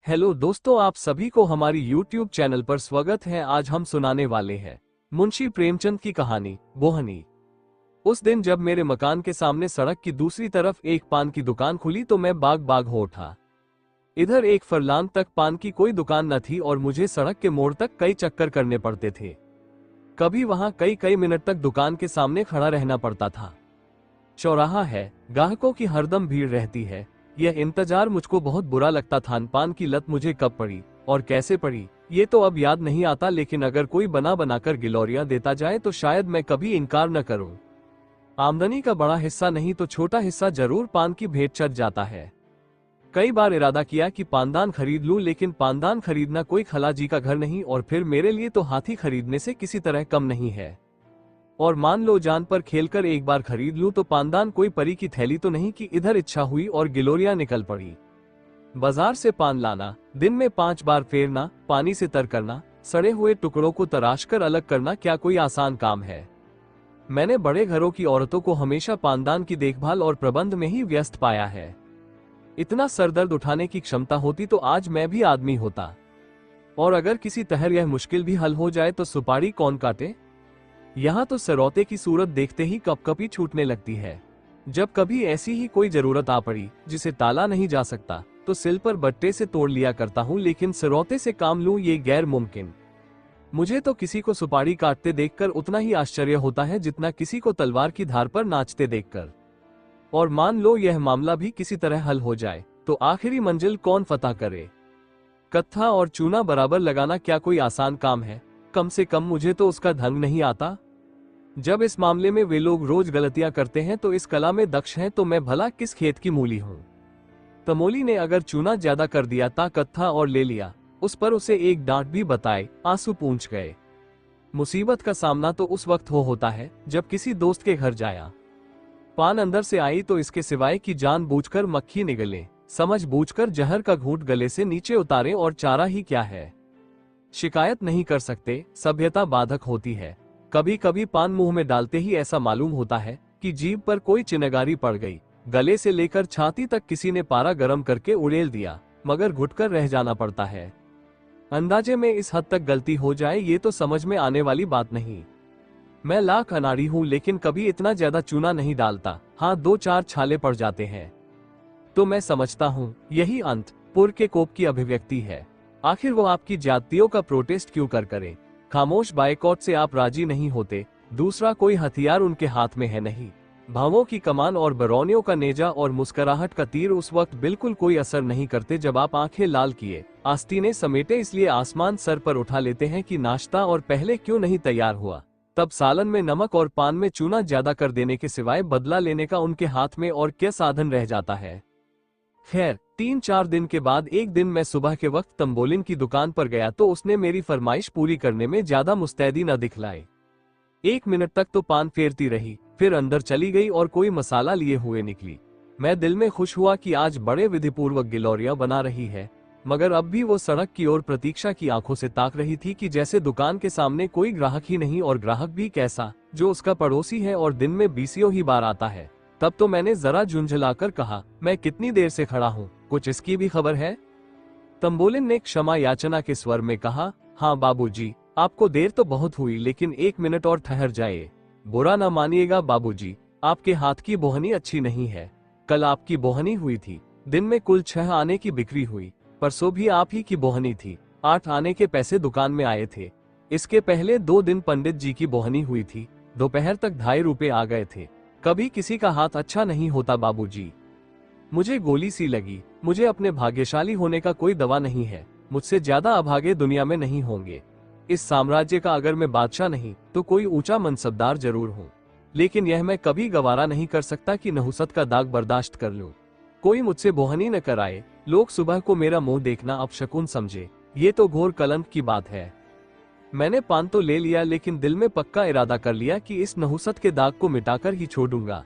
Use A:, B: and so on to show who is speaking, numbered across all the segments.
A: Hello दोस्तों, आप सभी को हमारी YouTube चैनल पर स्वागत है। आज हम सुनाने वाले हैं मुंशी प्रेमचंद की कहानी बोहनी। उस दिन जब मेरे मकान के सामने सड़क की दूसरी तरफ एक पान की दुकान खुली तो मैं बाग बाग हो उठा। इधर एक फरलांग तक पान की कोई दुकान न थी और मुझे सड़क के मोड़ तक कई चक्कर करने पड़ते थे। कभी वहां कई कई मिनट तक दुकान के सामने खड़ा रहना पड़ता था। चौराहा है, ग्राहकों की हरदम भीड़ रहती है। यह इंतजार मुझको बहुत बुरा लगता था। पान की लत मुझे कब पड़ी और कैसे पड़ी ये तो अब याद नहीं आता, लेकिन अगर कोई बना बनाकर गिलोरियां देता जाए तो शायद मैं कभी इनकार न करूं। आमदनी का बड़ा हिस्सा नहीं तो छोटा हिस्सा जरूर पान की भेंट चढ़ जाता है। कई बार इरादा किया कि पानदान खरीद लूं, लेकिन पानदान खरीदना कोई खलाजी का घर नहीं और फिर मेरे लिए तो हाथी खरीदने से किसी तरह कम नहीं है। और मान लो जान पर खेलकर एक बार खरीद लूं तो पानदान कोई परी की थैली तो नहीं कि इधर इच्छा हुई और गिलोरियां निकल पड़ी। बाजार से पान लाना, दिन में 5 बार फेरना, पानी से तर करना, सड़े हुए टुकड़ों को तराशकर अलग करना क्या कोई आसान काम है। मैंने बड़े घरों की औरतों को हमेशा पानदान की देखभाल और प्रबंध में ही व्यस्त पाया है। इतना सरदर्द उठाने की क्षमता होती तो आज मैं भी आदमी होता। और अगर किसी तरह यह मुश्किल भी हल हो जाए तो सुपारी कौन काटे। यहाँ तो सरौते की सूरत देखते ही कपकपी छूटने लगती है। जब कभी ऐसी ही कोई जरूरत आ पड़ी जिसे टाला नहीं जा सकता तो सिल पर बट्टे से तोड़ लिया करता हूँ, लेकिन सरौते से काम लूं ये गैर मुमकिन। मुझे तो किसी को सुपारी काटते देखकर उतना ही आश्चर्य होता है जितना किसी को तलवार की धार पर नाचते देखकर। और मान लो यह मामला भी किसी तरह हल हो जाए तो आखिरी मंजिल कौन फतह करे। कत्था और चूना बराबर लगाना क्या कोई आसान काम है। कम से कम मुझे तो उसका ढंग नहीं आता। जब इस मामले में वे लोग रोज गलतियां करते हैं तो इस कला में दक्ष हैं तो मैं भला किस खेत की मूली हूं। तमोली ने अगर चूना ज्यादा कर दिया ता कत्था और ले लिया, उस पर उसे एक डांट भी बताए, आंसू पूंछ गए। मुसीबत का सामना तो उस वक्त होता है जब किसी दोस्त के घर जाया, पान अंदर से आई तो इसके सिवाय की जान बूझकर मक्खी निगले, समझ बूझकर जहर का घूंट गले से नीचे उतारे और चारा ही क्या है। शिकायत नहीं कर सकते, सभ्यता बाधक होती है। कभी कभी पान मुंह में डालते ही ऐसा मालूम होता है कि जीभ पर कोई चिनगारी पड़ गई। गले से लेकर छाती तक किसी ने पारा गर्म करके उड़ेल दिया, मगर घुटकर रह जाना पड़ता है। अंदाजे में इस हद तक गलती हो जाए ये तो समझ में आने वाली बात नहीं। मैं लाख अनाड़ी हूं लेकिन कभी इतना ज्यादा चूना नहीं डालता। हाँ, 2-4 छाले पड़ जाते हैं तो मैं समझता हूँ यही अंत पुर के कोप की अभिव्यक्ति है। आखिर वो आपकी जातियों का प्रोटेस्ट क्यों करे। खामोश बायकॉट से आप राजी नहीं होते, दूसरा कोई हथियार उनके हाथ में है नहीं। भावों की कमान और बरौनियों का नेजा और मुस्कुराहट का तीर उस वक्त बिल्कुल कोई असर नहीं करते जब आप आंखें लाल किए, आस्तीनें समेटे इसलिए आसमान सर पर उठा लेते हैं कि नाश्ता और पहले क्यों नहीं तैयार हुआ। तब सालन में नमक और पान में चूना ज्यादा कर देने के सिवाय बदला लेने का उनके हाथ में और क्या साधन रह जाता है। खैर, 3-4 दिन के बाद एक दिन मैं सुबह के वक्त तंबोलिन की दुकान पर गया तो उसने मेरी फरमाइश पूरी करने में ज्यादा मुस्तैदी न दिखलाई। 1 मिनट तक तो पान फेरती रही, फिर अंदर चली गई और कोई मसाला लिए हुए निकली। मैं दिल में खुश हुआ कि आज बड़े विधिपूर्वक गिलोरियां बना रही है, मगर अब भी वो सड़क की ओर प्रतीक्षा की आंखों से ताक रही थी कि जैसे दुकान के सामने कोई ग्राहक ही नहीं, और ग्राहक भी कैसा, जो उसका पड़ोसी है और दिन में 20 ही बार आता है। तब तो मैंने जरा झुंझलाकर कहा, मैं कितनी देर से खड़ा हूँ, कुछ इसकी भी खबर है। तंबोलिन ने क्षमा याचना के स्वर में कहा, हाँ बाबूजी, आपको देर तो बहुत हुई लेकिन 1 मिनट और ठहर जाइए। बुरा ना मानिएगा बाबूजी, आपके हाथ की बोहनी अच्छी नहीं है। कल आपकी बोहनी हुई थी, दिन में कुल 6 आने की बिक्री हुई। परसों भी आप ही की बोहनी थी, 8 आने के पैसे दुकान में आए थे। इसके पहले 2 दिन पंडित जी की बोहनी हुई थी, दोपहर तक 2.5 रुपए आ गए थे। कभी किसी का हाथ अच्छा नहीं होता बाबूजी। मुझे गोली सी लगी। मुझे अपने भाग्यशाली होने का कोई दवा नहीं है, मुझसे ज्यादा अभागे दुनिया में नहीं होंगे। इस साम्राज्य का अगर मैं बादशाह नहीं तो कोई ऊंचा मनसबदार जरूर हूँ, लेकिन यह मैं कभी गवारा नहीं कर सकता कि नहुसत का दाग बर्दाश्त कर लूं। कोई मुझसे बोहनी न कराए, लोग सुबह को मेरा मुंह देखना अपशकुन समझे, ये तो घोर कलंक की बात है। मैंने पान तो ले लिया लेकिन दिल में पक्का इरादा कर लिया कि इस नहुसत के दाग को मिटाकर ही छोड़ूंगा।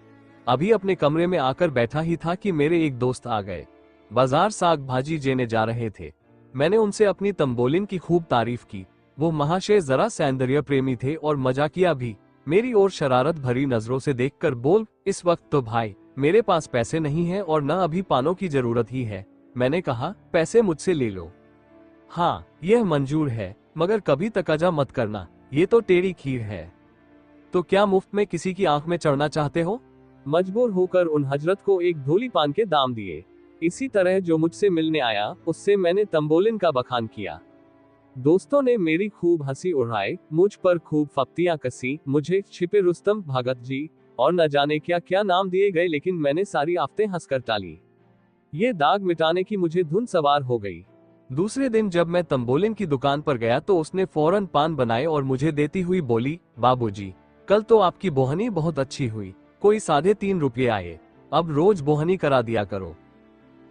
A: अभी अपने कमरे में आकर बैठा ही था कि मेरे एक दोस्त आ गए। बाजार साग भाजी लेने जा रहे थे। मैंने उनसे अपनी तंबोलिन की खूब तारीफ की। वो महाशय जरा सौंदर्य प्रेमी थे और मजाकिया भी। मेरी ओर शरारत भरी नजरों से देखकर बोल, इस वक्त तो भाई मेरे पास पैसे नहीं है और न अभी पानों की जरूरत ही है। मैंने कहा, पैसे मुझसे ले लो। हाँ, यह मंजूर है, मगर कभी तकाजा मत करना, ये तो टेढ़ी खीर है। तो क्या मुफ्त में किसी की आंख में चढ़ना चाहते हो? मजबूर होकर उन हजरत को एक धोली पान के दाम दिए। इसी तरह जो मुझसे मिलने आया उससे मैंने तंबोलिन का बखान किया। दोस्तों ने मेरी खूब हंसी उड़ाई, मुझ पर खूब फप्तियां कसी, मुझे छिपे रुस्तम, भगत जी और न जाने क्या क्या नाम दिए गए, लेकिन मैंने सारी आफतें हंसकर टाली। ये दाग मिटाने की मुझे धुन सवार हो गई। दूसरे दिन जब मैं तंबोलिन की दुकान पर गया तो उसने फौरन पान बनाए और मुझे देती हुई बोली, बाबूजी, कल तो आपकी बोहनी बहुत अच्छी हुई, कोई 3.5 रुपये आए, अब रोज बोहनी करा दिया करो।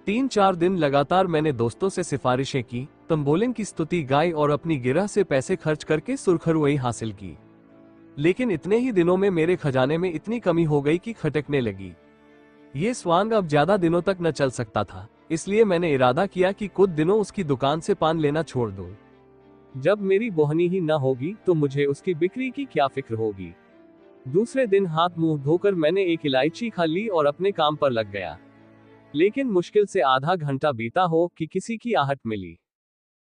A: 3-4 दिन लगातार मैंने दोस्तों से सिफारिशें की, तंबोलिन की स्तुति गाई और अपनी गिरह से पैसे खर्च करके सुरखरुई हासिल की। लेकिन इतने ही दिनों में मेरे खजाने में इतनी कमी हो गई कि खटकने लगी। ये स्वांग अब ज्यादा दिनों तक न चल सकता था, इसलिए मैंने इरादा किया कि कुछ दिनों उसकी दुकान से पान लेना छोड़ दूं। जब मेरी बोहनी ही न होगी तो मुझे उसकी बिक्री की क्या फिक्र होगी। दूसरे दिन हाथ मुंह धोकर मैंने एक इलायची खा ली और अपने काम पर लग गया। लेकिन मुश्किल से आधा घंटा बीता हो कि किसी की आहट मिली।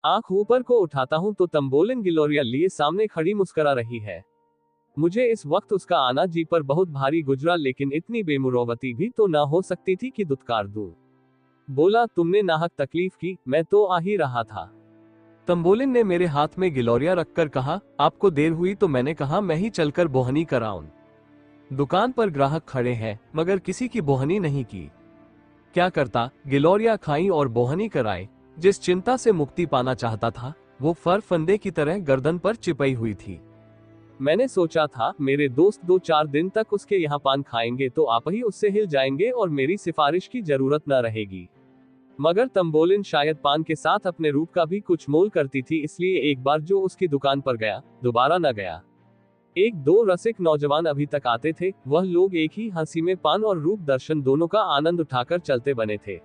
A: आंख ऊपर को उठाता हूं तो तंबोलिन गिलोरिया लिए सामने खड़ी मुस्करा रही है। मुझे इस वक्त उसका आना जी पर बहुत भारी गुजरा, लेकिन इतनी बेमुरौवती भी तो ना हो सकती थी कि दुत्कार दूं। बोला, तुमने नाहक तकलीफ की, मैं तो आ ही रहा था। तंबोलिन ने मेरे हाथ में गिलोरिया रखकर कहा, आपको देर हुई? तो मैंने कहा, मैं ही चलकर बोहनी कराऊं। दुकान पर ग्राहक खड़े हैं, मगर किसी की बोहनी नहीं की। क्या करता, गिलोरिया खाई और बोहनी कराए। जिस चिंता से मुक्ति पाना चाहता था वो फर फंदे की तरह गर्दन पर चिपई हुई थी। मैंने सोचा था मेरे दोस्त 2-4 दिन तक उसके यहाँ पान खाएंगे तो आप ही उससे हिल जाएंगे और मेरी सिफारिश की जरूरत न रहेगी। मगर तंबोलिन शायद पान के साथ अपने रूप का भी कुछ मोल करती थी, इसलिए एक बार जो उसकी दुकान पर गया, दोबारा न गया। 1-2 रसिक नौजवान अभी तक आते थे, वह लोग एक ही हंसी में पान और रूप दर्शन दोनों का आनंद उठाकर चलते बने थे।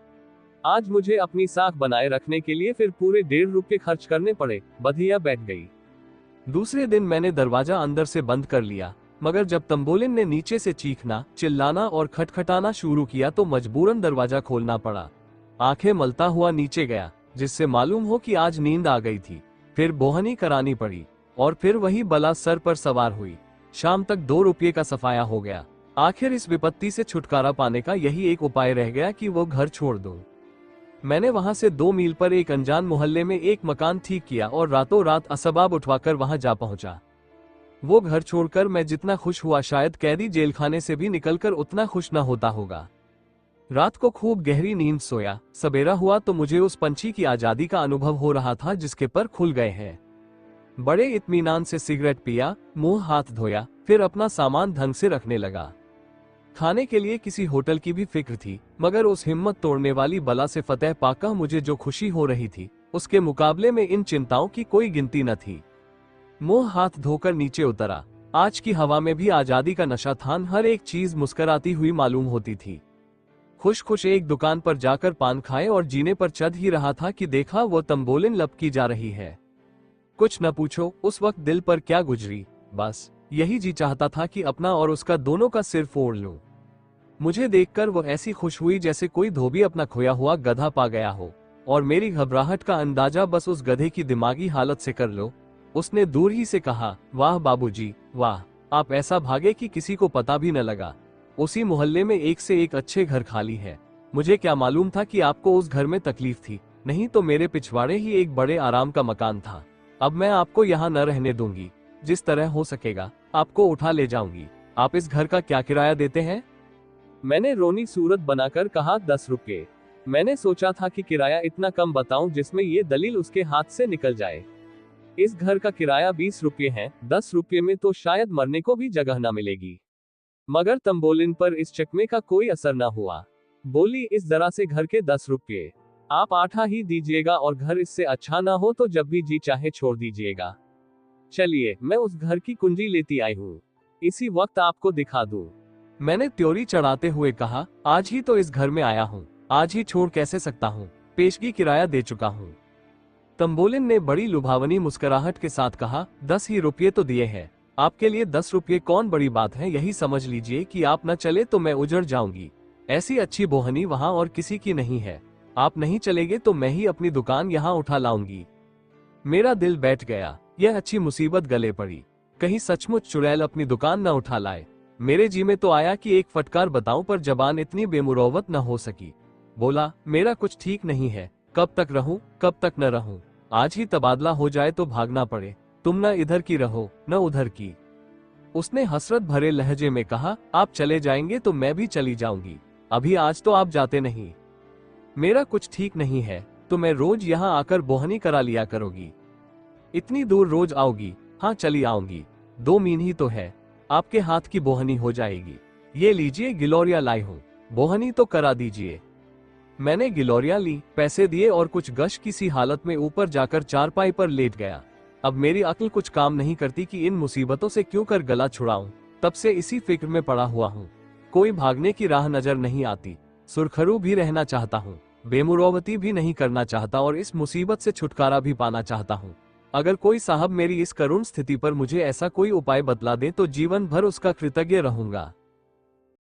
A: आज मुझे अपनी साख बनाए रखने के लिए फिर पूरे 1.5 रुपये खर्च करने पड़े। बधिया बैठ गई। दूसरे दिन मैंने दरवाजा अंदर से बंद कर लिया, मगर जब तंबोलिन ने नीचे से चीखना, चिल्लाना और खटखटाना शुरू किया तो मजबूरन दरवाजा खोलना पड़ा। आंखें मलता हुआ नीचे गया, जिससे मालूम हो कि आज नींद आ गई थी। फिर बोहनी करानी पड़ी और फिर वही बला सर पर सवार हुई। शाम तक 2 रुपये का सफाया हो गया। आखिर इस विपत्ति से छुटकारा पाने का यही एक उपाय रह गया कि वो घर छोड़ दूं। मैंने वहां से 2 मील पर एक अनजान मोहल्ले में एक मकान ठीक किया और रातों रात असबाब उठवाकर वहां जा पहुंचा। वो घर छोड़कर मैं जितना खुश हुआ शायद कैदी जेलखाने से भी निकलकर उतना खुश न होता होगा। रात को खूब गहरी नींद सोया। सवेरा हुआ तो मुझे उस पंछी की आजादी का अनुभव हो रहा था जिसके पर खुल गए हैं। बड़े इत्मीनान से सिगरेट पिया, मुंह हाथ धोया, फिर अपना सामान ढंग से रखने लगा। खाने के लिए किसी होटल की भी फिक्र थी, मगर उस हिम्मत तोड़ने वाली बला से फतेह पाकर मुझे जो खुशी हो रही थी उसके मुकाबले में इन चिंताओं की कोई गिनती न थी। मुंह हाथ धोकर नीचे उतरा। आज की हवा में भी आजादी का नशा था, हर एक चीज मुस्कुराती हुई मालूम होती थी। खुश खुश एक दुकान पर जाकर पान खाए और जीने पर चढ़ ही रहा था कि देखा वो तंबोलिन लपकी जा रही है। कुछ न पूछो उस वक्त दिल पर क्या गुजरी, बस यही जी चाहता था कि अपना और उसका दोनों का सिर फोड़ लूं। मुझे देखकर वो ऐसी खुश हुई जैसे कोई धोबी अपना खोया हुआ गधा पा गया हो, और मेरी घबराहट का अंदाजा बस उस गधे की दिमागी हालत से कर लो। उसने दूर ही से कहा, वाह बाबूजी, वाह, आप ऐसा भागे कि किसी को पता भी न लगा। उसी मोहल्ले में एक से एक अच्छे घर खाली है। मुझे क्या मालूम था कि आपको उस घर में तकलीफ थी, नहीं तो मेरे पिछवाड़े ही एक बड़े आराम का मकान था। अब मैं आपको यहाँ न रहने दूंगी, जिस तरह हो सकेगा आपको उठा ले जाऊंगी। आप इस घर का क्या किराया देते हैं? मैंने रोनी सूरत बनाकर कहा, 10 रुपये। मैंने सोचा था कि किराया इतना कम बताऊं जिसमें ये दलील उसके हाथ से निकल जाए। इस घर का किराया 20 रुपये है, 10 रुपये में तो शायद मरने को भी जगह न मिलेगी। मगर तंबोलिन पर इस चकमे का कोई असर न हुआ। बोली, इस जरा से घर के 10 रुपये आप 8 ही दीजिएगा और घर इससे अच्छा ना हो तो जब भी जी चाहे छोड़ दीजिएगा। चलिए, मैं उस घर की कुंजी लेती आई हूँ, इसी वक्त आपको दिखा दूं। मैंने त्योरी चढ़ाते हुए कहा, आज ही तो इस घर में आया हूँ, आज ही छोड़ कैसे सकता हूँ, पेशगी किराया दे चुका हूँ। तंबोलिन ने बड़ी लुभावनी मुस्कुराहट के साथ कहा, 10 ही रुपये तो दिए हैं, आपके लिए 10 रुपये कौन बड़ी बात है। यही समझ लीजिए कि आप न चले तो मैं उजड़ जाऊंगी। ऐसी अच्छी बोहनी वहाँ और किसी की नहीं है। आप नहीं चलेंगे तो मैं ही अपनी दुकान यहाँ उठा लाऊंगी। मेरा दिल बैठ गया, यह अच्छी मुसीबत गले पड़ी। कहीं सचमुच चुड़ैल अपनी दुकान न उठा लाए। मेरे जी में तो आया कि एक फटकार बताऊं, पर जबान इतनी बेमुरौवत न हो सकी। बोला, मेरा कुछ ठीक नहीं है, कब तक रहूं, कब तक न रहूं। आज ही तबादला हो जाए तो भागना पड़े। तुम न इधर की रहो न उधर की। उसने हसरत भरे लहजे में कहा, आप चले जाएंगे तो मैं भी चली जाऊंगी। अभी आज तो आप जाते नहीं। मेरा कुछ ठीक नहीं है तो मैं रोज यहाँ आकर बोहनी करा लिया करोगी। इतनी दूर रोज आओगी? हाँ चली आऊंगी, 2 मील ही तो है। आपके हाथ की बोहनी हो जाएगी। ये लीजिए गिलोरिया लाई हूँ, बोहनी तो करा दीजिए। मैंने गिलोरिया ली, पैसे दिए और कुछ गश किसी हालत में ऊपर जाकर चारपाई पर लेट गया। अब मेरी अक्ल कुछ काम नहीं करती कि इन मुसीबतों से क्यों कर गला छुड़ाऊं। तब से इसी फिक्र में पड़ा हुआ हूँ। कोई भागने की राह नजर नहीं आती। सुरखरू भी रहना चाहता हूँ, बेमुरौवती भी नहीं करना चाहता और इस मुसीबत से छुटकारा भी पाना चाहता हूँ। अगर कोई साहब मेरी इस करुण स्थिति पर मुझे ऐसा कोई उपाय बतला दे तो जीवन भर उसका कृतज्ञ रहूंगा।